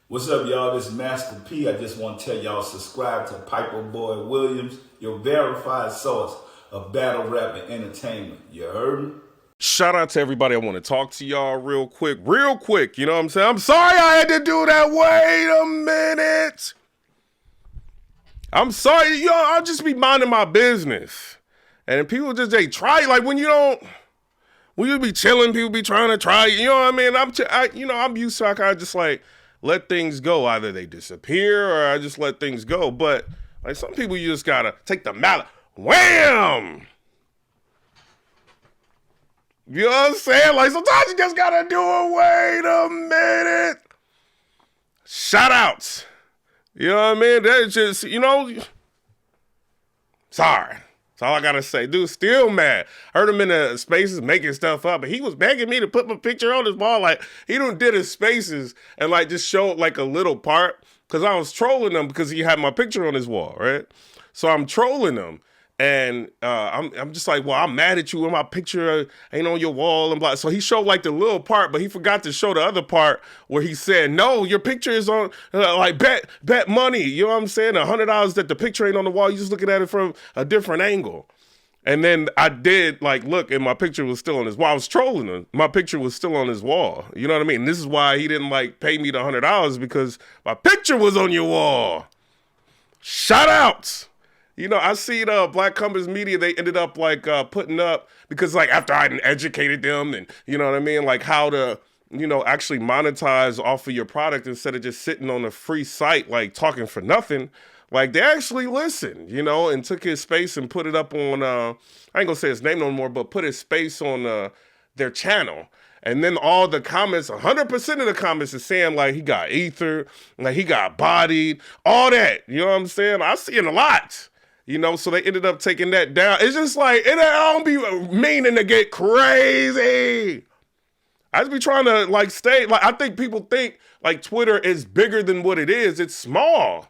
What's up, y'all? This is Master P. I just want to tell y'all subscribe to PIPERBOY Williams, your verified source of battle rap and entertainment. You heard me? Shout out to everybody. I want to talk to y'all real quick. You know what I'm saying? I'm sorry I had to do that. Wait a minute. I'm sorry. Yo, I'll just be minding my business. And people just, they try, like when you be chilling, people be trying to try, you know what I mean? I'm used to, I kind of just like, let things go. Either they disappear or I just let things go. But like some people, you just gotta take the mallet, wham! You know what I'm saying? Like sometimes you just gotta do it. Wait a minute. Shoutouts. You know what I mean? That's just, sorry. That's all I gotta say. Dude, still mad. Heard him in the spaces making stuff up, and he was begging me to put my picture on his wall. Like, he did his spaces and like just showed like a little part because I was trolling him because he had my picture on his wall, right? So I'm trolling him, and I'm just like, well, I'm mad at you when my picture ain't on your wall and blah. So he showed like the little part, but he forgot to show the other part where he said, no, your picture is on, like bet money. You know what I'm saying? $100 that the picture ain't on the wall. You just looking at it from a different angle. And then I did like look, and my picture was still on his wall. I was trolling him. My picture was still on his wall. You know what I mean? This is why he didn't like pay me the $100 because my picture was on your wall. Shoutouts. You know, I see the Black Compass Media, they ended up like putting up, because like after I educated them and you know what I mean, like how to, actually monetize off of your product instead of just sitting on a free site, like talking for nothing. Like they actually listened, and took his space and put it up on, I ain't gonna say his name no more, but put his space on their channel. And then all the comments, 100% of the comments is saying like he got ether, like he got bodied, all that. You know what I'm saying? I see it a lot. So they ended up taking that down. It's just like, I don't be meaning to get crazy. I just be trying to like stay, like I think people think like Twitter is bigger than what it is. It's small.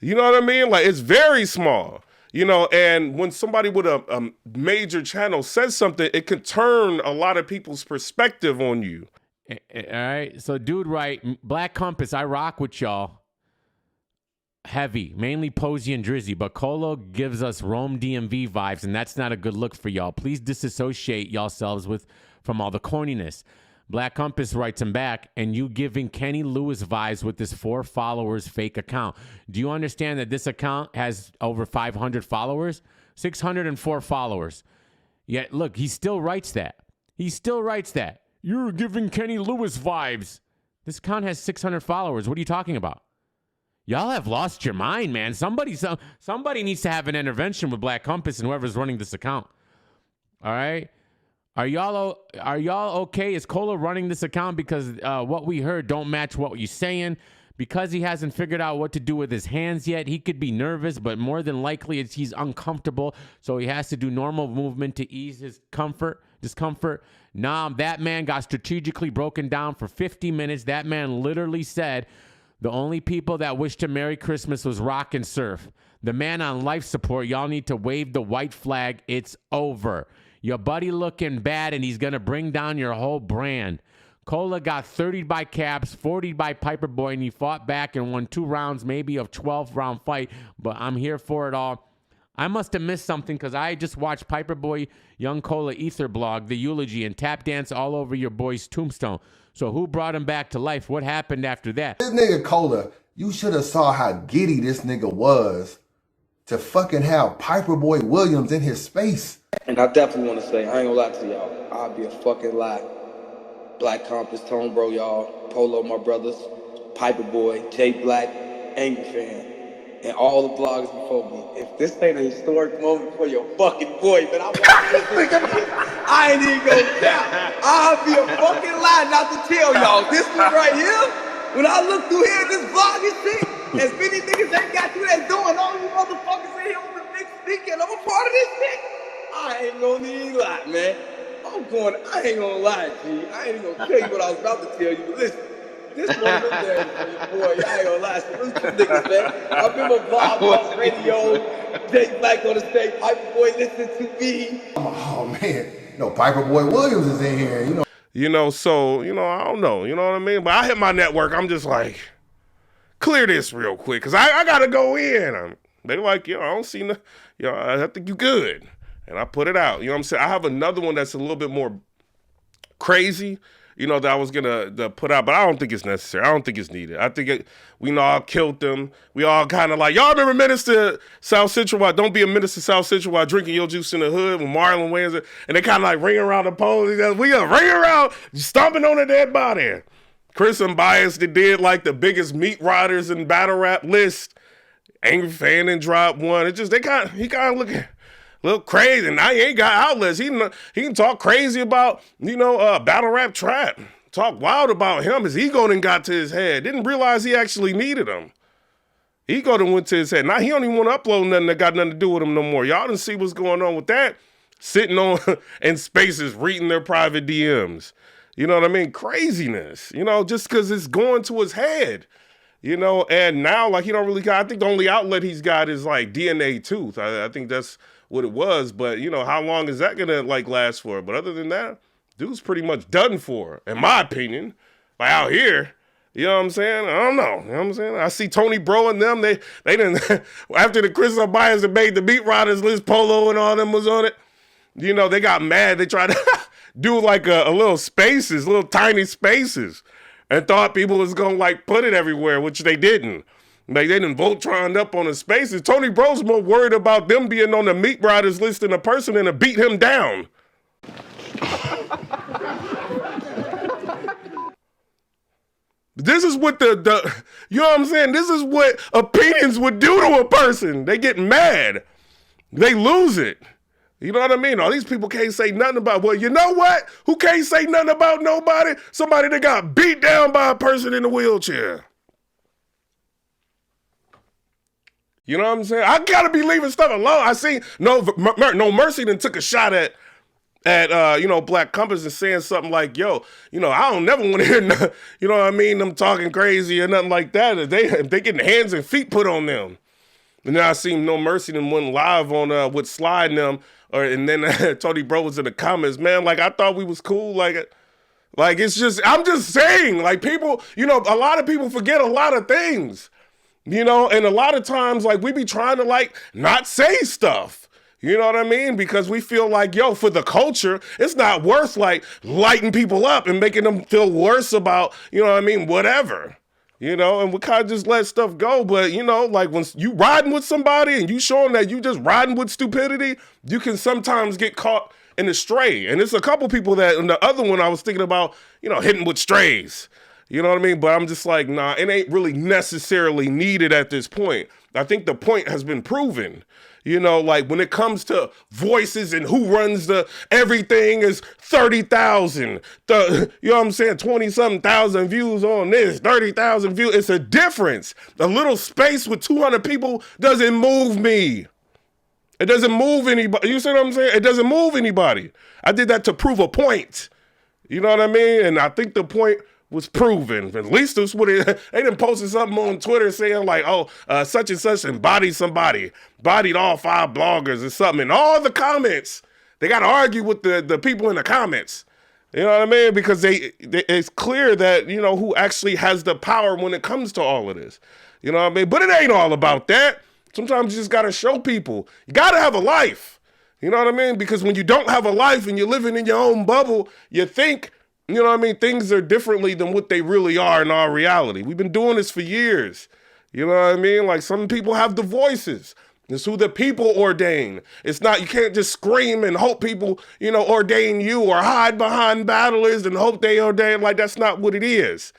You know what I mean? Like it's very small. And when somebody with a major channel says something, it can turn a lot of people's perspective on you. All right. So dude, right, Black Compass, I rock with y'all. Heavy, mainly Posey and Drizzy, but Colo gives us Rome DMV vibes, and that's not a good look for y'all. Please disassociate yourselves from all the corniness. Black Compass writes him back, and you giving Kenny Lewis vibes with this 4 followers fake account. Do you understand that this account has over 500 followers? 604 followers. Yet, look, he still writes that. You're giving Kenny Lewis vibes. This account has 600 followers. What are you talking about? Y'all have lost your mind, man. Somebody needs to have an intervention with Black Compass and whoever's running this account. All right? Are y'all okay? Is Cola running this account because what we heard don't match what you're saying? Because he hasn't figured out what to do with his hands yet, he could be nervous, but more than likely he's uncomfortable, so he has to do normal movement to ease his discomfort. Nah, that man got strategically broken down for 50 minutes. That man literally said, the only people that wished him Merry Christmas was Rock and Surf. The man on life support, y'all need to wave the white flag. It's over. Your buddy looking bad, and he's going to bring down your whole brand. Cola got 30 by Caps, 40 by PIPERBOY, and he fought back and won 2 rounds, maybe a 12-round fight, but I'm here for it all. I must have missed something because I just watched PIPERBOY Young Cola Ether blog, the eulogy, and tap dance all over your boy's tombstone. So who brought him back to life? What happened after that? This nigga Cola, you should have saw how giddy this nigga was to fucking have PIPERBOY Williams in his space. And I definitely want to say, I ain't gonna lie to y'all, I'll be a fucking lie. Black Compass, Tone Bro, y'all, Polo, my brothers, PIPERBOY, J Black, Angry Fan, and all the bloggers before me. If this ain't a historic moment for your fucking boy, man, I ain't even gonna doubt. I'll be a fucking lie not to tell y'all. This one right here, when I look through here at this blog and shit, as many niggas ain't got you that's doing all you motherfuckers in here on the big speaker, and I'm a part of this shit, I ain't gonna even lie, man. I ain't gonna lie, G. I ain't even gonna tell you what I was about to tell you, but listen. This one of them days for your boy, I ain't gonna lie. Salute you niggas, man. I've been on blog, radio, J Black on the stage, PIPERBOY listen to me. Oh man, PIPERBOY Williams is in here, So, I don't know, you know what I mean? But I hit my network, I'm just like, clear this real quick, because I got to go in. They like, I don't see no, I think you good. And I put it out. You know what I'm saying? I have another one that's a little bit more crazy, that I was going to put out, but I don't think it's necessary. I don't think it's needed. I think we all killed them. We all kind of like, y'all remember Minister South Central? Don't be a Minister South Central while drinking your juice in the hood with Marlon Wayans. And they kind of like ring around the pole. We ring around, stomping on a dead body. Chris Unbiased, they did like the biggest meat riders in battle rap list. Angry Fan and dropped one. He kind of looking a little crazy. Now he ain't got outlets. He can talk crazy about, battle rap trap. Talk wild about him. His ego done got to his head. Didn't realize he actually needed him. Ego done went to his head. Now he don't even want to upload nothing that got nothing to do with him no more. Y'all didn't see what's going on with that. Sitting on in spaces, reading their private DMs. You know what I mean? Craziness. Just because it's going to his head. And now, like, he don't really got, I think the only outlet he's got is, like, DNA Tooth. I think that's what it was. But, how long is that going to, like, last for? But other than that, dude's pretty much done for, in my opinion. Like, out here, you know what I'm saying? I don't know. You know what I'm saying? I see Tony Bro and them, they didn't, after the Chris Unbiased that made the Beat Riders list, Polo and all them was on it, they got mad. They tried to do, like, a little spaces, little tiny spaces. And thought people was going to, like, put it everywhere, which they didn't. Like, they didn't Voltron up on the spaces. Tony Bro's more worried about them being on the Meat Riders list than a person and to beat him down. This is what you know what I'm saying? This is what opinions would do to a person. They get mad. They lose it. You know what I mean? All these people can't say nothing about, well, you know what? Who can't say nothing about nobody? Somebody that got beat down by a person in a wheelchair. You know what I'm saying? I gotta be leaving stuff alone. I see No Mercy then took a shot at Black Compass and saying something like, I don't never want to hear nothing, you know what I mean, them talking crazy or nothing like that. If they getting hands and feet put on them. And then I seen No Mercy then went live on with Slide them. And then Tony Bro was in the comments, man, like, I thought we was cool. Like it's just, I'm just saying, like, people, a lot of people forget a lot of things, and a lot of times, like, we be trying to, like, not say stuff, you know what I mean? Because we feel like, for the culture, it's not worth, like, lighting people up and making them feel worse about, whatever. And we kind of just let stuff go. But, like when you riding with somebody and you showing that you just riding with stupidity, you can sometimes get caught in a stray. And it's a couple people that, in the other one I was thinking about, hitting with strays. You know what I mean? But I'm just like, nah, it ain't really necessarily needed at this point. I think the point has been proven. Like when it comes to voices and who runs everything is 30,000. You know what I'm saying? 20-something thousand views on this, 30,000 views. It's a difference. A little space with 200 people doesn't move me. It doesn't move anybody. You see what I'm saying? It doesn't move anybody. I did that to prove a point. You know what I mean? And I think the point was proven. At least that's what they done posted something on Twitter saying like, such and such embodied somebody, bodied all 5 bloggers or something. And all the comments, they got to argue with the people in the comments. You know what I mean? Because it's clear that, who actually has the power when it comes to all of this. You know what I mean? But it ain't all about that. Sometimes you just got to show people. You got to have a life. You know what I mean? Because when you don't have a life and you're living in your own bubble, you think, you know what I mean, things are differently than what they really are in our reality. We've been doing this for years. You know what I mean? Like some people have the voices. It's who the people ordain. It's not, you can't just scream and hope people, ordain you or hide behind battlers and hope they ordain. Like that's not what it is.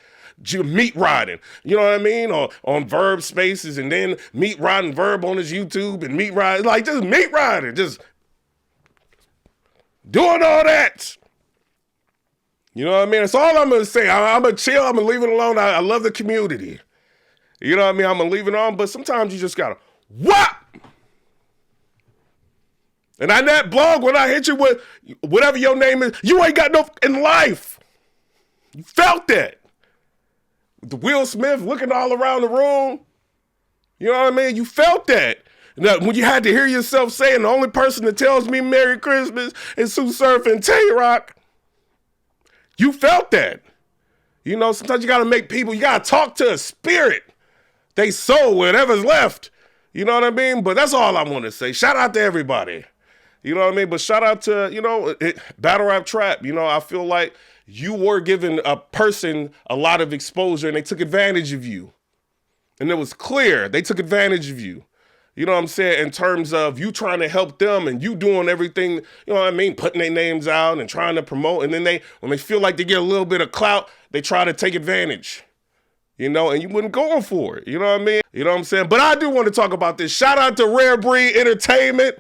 Meat riding, you know what I mean? Or on Verb Spaces and then meat riding Verb on his YouTube and meat riding, like just meat riding, just doing all that. You know what I mean? That's all I'm going to say. I'm going to chill. I'm going to leave it alone. I love the community. You know what I mean? I'm going to leave it on, but sometimes you just got to whop. And on that blog, when I hit you with whatever your name is, you ain't got no in life. You felt that. The Will Smith looking all around the room. You know what I mean? You felt that. Now, when you had to hear yourself saying the only person that tells me Merry Christmas is Sue Surf and Tay-Rock. You felt that. Sometimes you got to make people, you got to talk to a spirit. They sold whatever's left. You know what I mean? But that's all I want to say. Shout out to everybody. You know what I mean? But shout out to, Battle Rap Trap. I feel like you were giving a person a lot of exposure and they took advantage of you. And it was clear they took advantage of you. You know what I'm saying? In terms of you trying to help them and you doing everything, you know what I mean? Putting their names out and trying to promote. And then when they feel like they get a little bit of clout, they try to take advantage. And you wouldn't go for it. You know what I mean? You know what I'm saying? But I do want to talk about this. Shout out to Rare Breed Entertainment.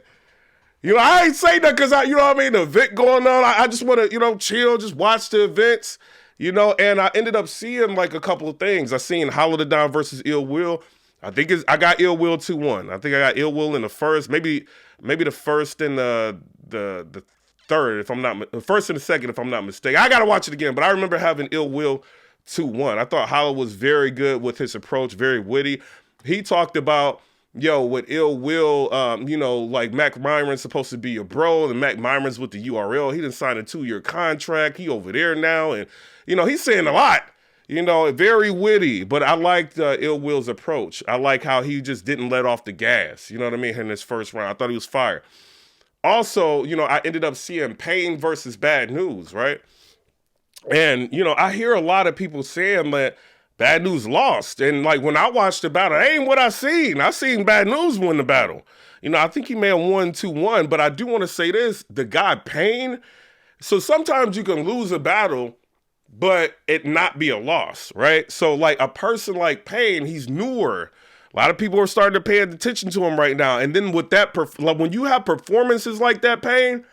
I ain't saying that because the event going on. I just want to, chill, just watch the events, and I ended up seeing like a couple of things. I seen Hollow the Don versus Ill Will. I got Ill Will 2-1. I think I got Ill Will in the first, maybe the first and the third, the first and the second, if I'm not mistaken. I got to watch it again, but I remember having Ill Will 2-1. I thought Hollow was very good with his approach, very witty. He talked about, with Ill Will, like Mac Myron's supposed to be your bro, and Mac Myron's with the URL. He didn't sign a 2-year contract. He over there now, and, he's saying a lot, very witty, but I liked Ill Will's approach. I like how he just didn't let off the gas, you know what I mean, in his first round. I thought he was fire. Also, I ended up seeing Pain versus Bad News, right? And, I hear a lot of people saying that Bad News lost. And, like, when I watched the battle, that ain't what I seen. I seen Bad News win the battle. I think he may have won 2-1, but I do want to say this. The guy Pain, so sometimes you can lose a battle, but it not be a loss, right? So, like, a person like Pain, he's newer. A lot of people are starting to pay attention to him right now. And then with that, when you have performances like that, Pain,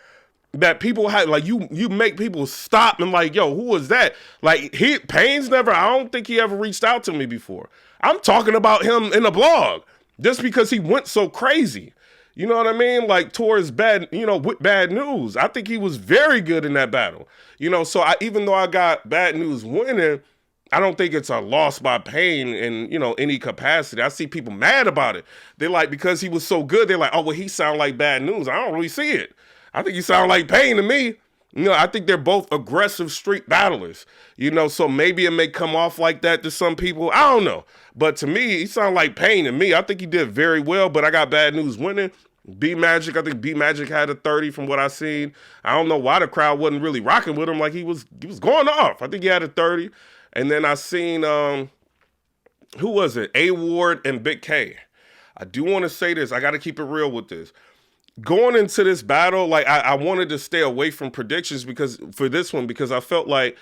that people have, like, you make people stop and like, yo, who was that? Like, Pain's never, I don't think he ever reached out to me before. I'm talking about him in a blog just because he went so crazy. You know what I mean? Like, towards with Bad News. I think he was very good in that battle. So even though I got Bad News winning, I don't think it's a loss by Pain in, any capacity. I see people mad about it. They're like, because he was so good, they're like, oh, well, he sound like Bad News. I don't really see it. I think he sound like Pain to me. I think they're both aggressive street battlers, so maybe it may come off like that to some people. I don't know. But to me, he sound like Pain to me. I think he did very well, but I got Bad News winning. B-Magic, I think B-Magic had a 30 from what I seen. I don't know why the crowd wasn't really rocking with him. Like, he was going off. I think he had a 30. And then I seen, who was it? A-Ward and Big K. I do want to say this. I got to keep it real with this. Going into this battle, like, I wanted to stay away from predictions because I felt like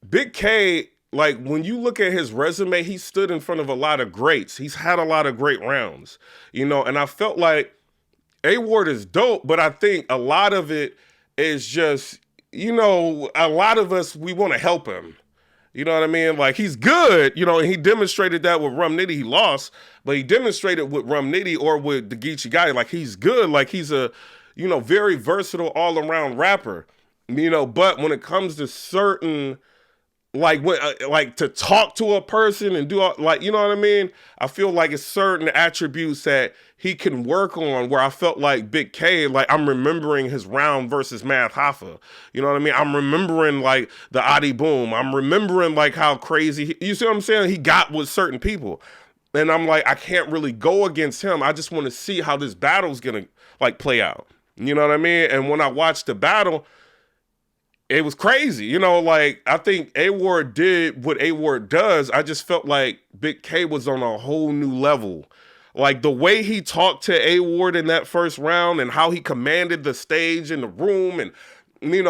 Big K, like, when you look at his resume, he stood in front of a lot of greats. He's had a lot of great rounds, and I felt like A-Ward is dope, but I think a lot of it is just, a lot of us, we want to help him. You know what I mean? Like, he's good, and he demonstrated that with Rum Nitty. He lost, but he demonstrated with Rum Nitty or with the Geechee guy, like, he's good. Like, he's a, very versatile all-around rapper, but when it comes to certain, like, when, like, to talk to a person and do, like, you know what I mean? I feel like it's certain attributes that he can work on where I felt like Big K, like, I'm remembering his round versus Math Hoffa. You know what I mean? I'm remembering, like, the Adi Boom. I'm remembering, like, how crazy, you see what I'm saying? He got with certain people. And I'm like, I can't really go against him. I just want to see how this battle's going to, like, play out. You know what I mean? And when I watched the battle, it was crazy. Like, I think A-Ward did what A-Ward does. I just felt like Big K was on a whole new level. Like, the way he talked to A-Ward in that first round and how he commanded the stage in the room and,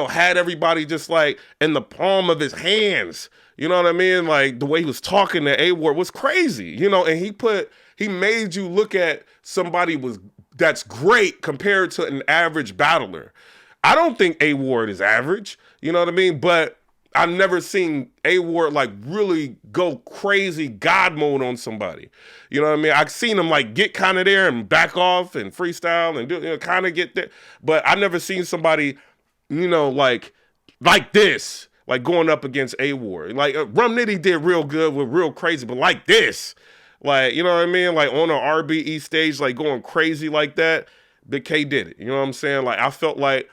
had everybody just, like, in the palm of his hands. You know what I mean? Like, the way he was talking to A-Ward was crazy, and he made you look at somebody that's great compared to an average battler. I don't think A-Ward is average, you know what I mean? But I've never seen A-Ward, like, really go crazy God mode on somebody. You know what I mean? I've seen him, like, get kind of there and back off and freestyle and do, kind of get there. But I've never seen somebody, like this, like, going up against A-Ward. Like, Rum Nitty did real good with real crazy, but like this, like, you know what I mean? Like, on an RBE stage, like, going crazy like that, Big K did it. You know what I'm saying? Like, I felt like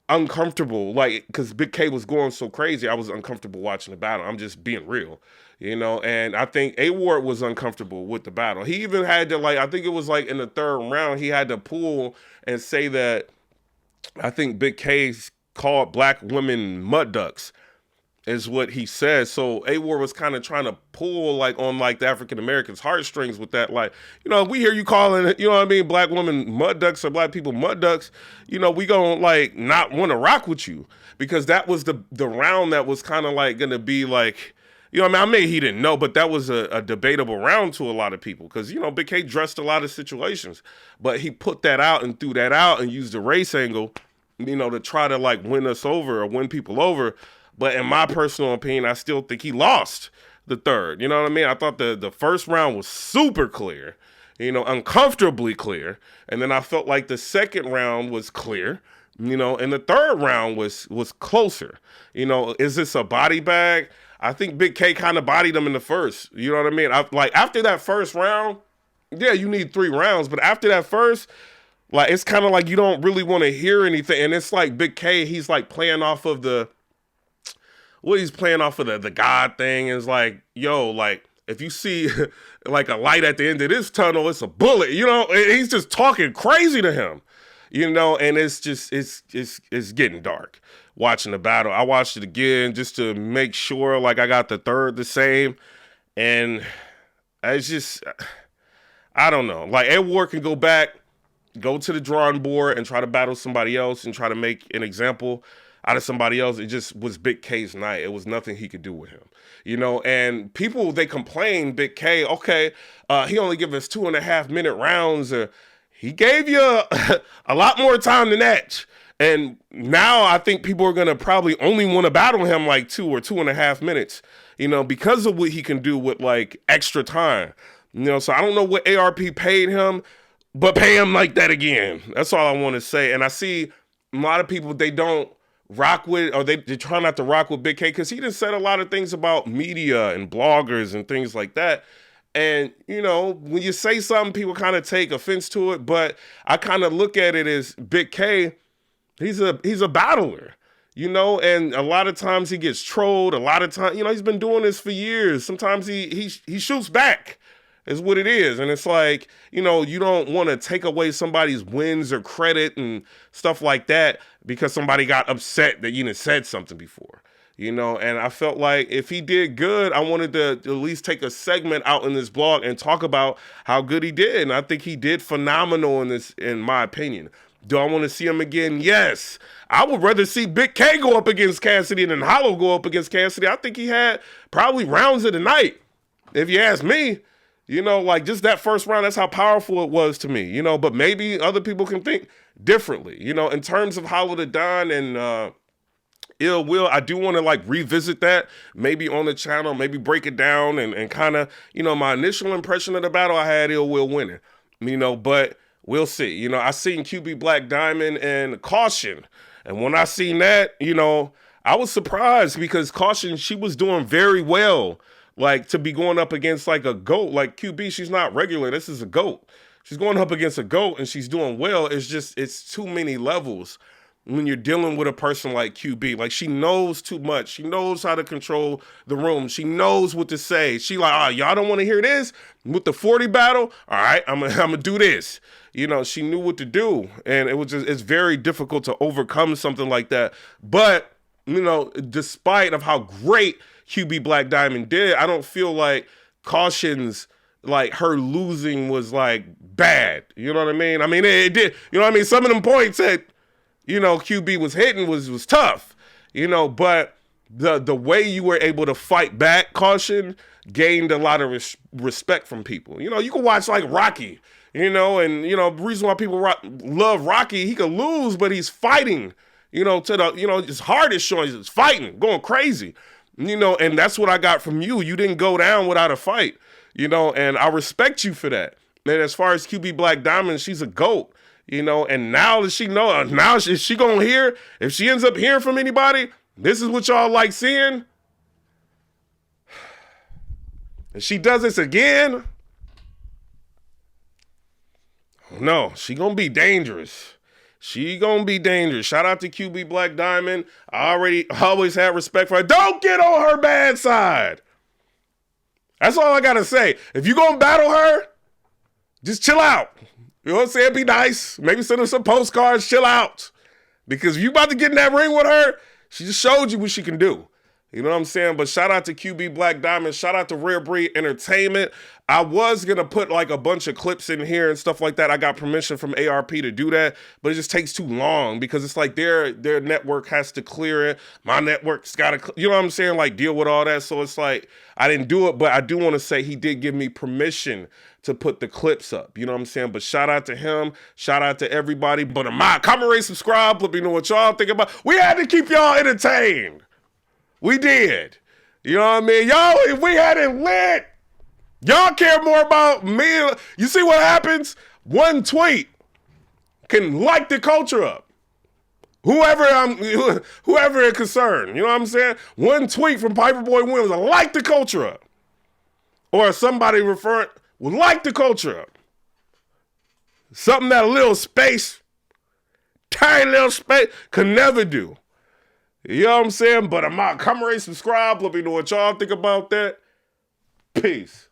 uncomfortable, like, because Big K was going so crazy. I was uncomfortable watching the battle. I'm just being real, and I think A Ward was uncomfortable with the battle. He even had to, like, I think it was like in the third round, he had to pull and say that I think Big K called black women mud ducks, is what he said. So A Ward was kind of trying to pull like on like the African Americans' heartstrings with that. Like, we hear you calling it, black women mud ducks or black people mud ducks. We gonna like not want to rock with you, because that was the round that was kind of like gonna be like, I mean, he didn't know, but that was a debatable round to a lot of people, because Big K dressed a lot of situations, but he put that out and threw that out and used the race angle, to try to like win us over or win people over. But in my personal opinion, I still think he lost the third. You know what I mean? I thought the first round was super clear, uncomfortably clear. And then I felt like the second round was clear, and the third round was closer. Is this a body bag? I think Big K kind of bodied him in the first. You know what I mean? Like after that first round, yeah, you need 3 rounds. But after that first, like, it's kind of like you don't really want to hear anything. And it's like Big K, he's like playing off of the God thing. Is like, yo, like, if you see like a light at the end of this tunnel, it's a bullet, he's just talking crazy to him, and it's just, it's getting dark watching the battle. I watched it again just to make sure, like, I got the third the same. And it's just, I don't know, like, Ed Ward can go back, go to the drawing board and try to battle somebody else and try to make an example out of somebody else. It just was Big K's night. It was nothing he could do with him, and people, they complain, Big K, okay, he only gave us 2.5 minute rounds. He gave you a lot more time than that. And now I think people are going to probably only want to battle him like 2 or 2.5 minutes, because of what he can do with like extra time, so I don't know what ARP paid him, but pay him like that again. That's all I want to say. And I see a lot of people, they don't rock with, or they try not to rock with Big K, because he just said a lot of things about media and bloggers and things like that. And, when you say something, people kind of take offense to it, but I kind of look at it as Big K, he's a battler, and a lot of times he gets trolled. A lot of times, he's been doing this for years. Sometimes he shoots back, is what it is. And it's like, you don't want to take away somebody's wins or credit and stuff like that because somebody got upset that you said something before, and I felt like if he did good, I wanted to at least take a segment out in this blog and talk about how good he did. And I think he did phenomenal in this, in my opinion. Do I want to see him again? Yes. I would rather see Big K go up against Cassidy than Hollow go up against Cassidy. I think he had probably rounds of the night, if you ask me. Like, just that first round, that's how powerful it was to me, but maybe other people can think differently. In terms of Hollow the Don and Ill Will, I do want to like revisit that, maybe on the channel, maybe break it down and kind of, my initial impression of the battle, I had Ill Will winning, but we'll see. I seen QB Black Diamond and Caution. And when I seen that, I was surprised, because Caution, she was doing very well. Like, to be going up against like a GOAT, like QB, she's not regular. This is a GOAT. She's going up against a GOAT and she's doing well. It's too many levels when you're dealing with a person like QB. Like, she knows too much. She knows how to control the room. She knows what to say. She like, y'all don't want to hear this? With the 40 battle? All right, I'm gonna do this. She knew what to do. And it's very difficult to overcome something like that. But, despite of how great QB Black Diamond did, I don't feel like Caution's, like, her losing was like bad. You know what I mean? I mean, it did. You know what I mean? Some of them points that, QB was hitting was tough, but the way you were able to fight back, Caution, gained a lot of respect from people. You can watch like Rocky, and the reason why people love Rocky, he could lose, but he's fighting, to the, his heart is showing, he's fighting, going crazy. And that's what I got from you. You didn't go down without a fight, and I respect you for that. And as far as QB Black Diamond, she's a GOAT, and now that she know, now is she going to hear, if she ends up hearing from anybody, this is what y'all like seeing. If she does this again, no, she going to be dangerous. She gonna be dangerous. Shout out to QB Black Diamond. I always had respect for her. Don't get on her bad side. That's all I gotta say. If you gonna battle her, just chill out. You know what I'm saying? Be nice. Maybe send her some postcards. Chill out. Because if you about to get in that ring with her, she just showed you what she can do. You know what I'm saying? But shout out to QB Black Diamond. Shout out to Rare Breed Entertainment. I was going to put like a bunch of clips in here and stuff like that. I got permission from ARP to do that, but it just takes too long because it's like their network has to clear it. My network's got to, you know what I'm saying? Like deal with all that. So it's like, I didn't do it, but I do want to say he did give me permission to put the clips up. You know what I'm saying? But shout out to him. Shout out to everybody. But comment, rate, subscribe. Let me know what y'all think about. We had to keep y'all entertained. We did. You know what I mean? Y'all, if we had it lit, y'all care more about me. You see what happens? One tweet can light the culture up. Whoever it concerned. You know what I'm saying? One tweet from PIPERBOY Williams will light the culture up. Or somebody referring will light the culture up. Something that a little space, tiny little space, could never do. You know what I'm saying? But comment, rate, subscribe. Let me know what y'all think about that. Peace.